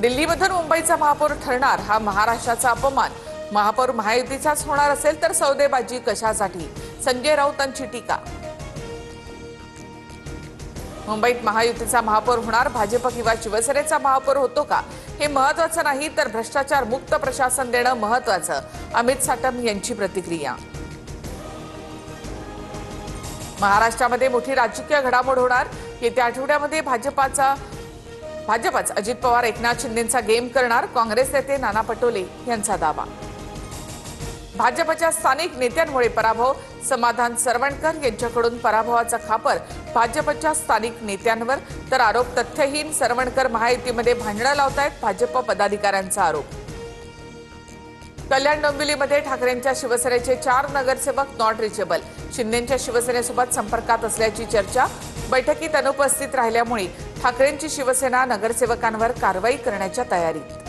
दिल्लीमधून मुंबईचा महापौर ठरणार हा महाराष्ट्राचा अपमान। महापौर महायुतीचाच होणार असेल तर सौदेबाजी कशासाठी? संजय राऊतांची टीका। मुंबईत महायुतीचा महापौर होणार, भाजप किंवा शिवसेनेचा महापौर होतो का हे महत्त्वाचं नाही, तर भ्रष्टाचार मुक्त प्रशासन देणं महत्त्वाचं। अमित साटम यांची प्रतिक्रिया। महाराष्ट्रामध्ये मोठी राजकीय घडामोड होणार। येत्या आठवड्यामध्ये भाजपच अजित पवार एकनाथ शिंदेंचा गेम करणार। काँग्रेस नेते नाना पटोले यांचा दावा। भाजपच्या स्थानिक नेत्यांमुळे पराभव, समाधान सरवणकर यांच्याकडून पराभवाचा खापर भाजपच्या स्थानिक नेत्यांवर, तर आरोप तथ्यहीन। सरवणकर महायुतीमध्ये भांडणं लावतायत, भाजप पदाधिकाऱ्यांचा आरोप। कल्याण डोंबिवलीमध्ये ठाकरेंच्या शिवसेनेचे 4 नगरसेवक नॉट रिचेबल। शिंदेंच्या शिवसेनेसोबत संपर्कात असल्याची चर्चा। बैठकीत अनुपस्थित राहिल्यामुळे ठाकरेंची शिवसेना नगरसेवकांवर कारवाई करण्याच्या तयारीत।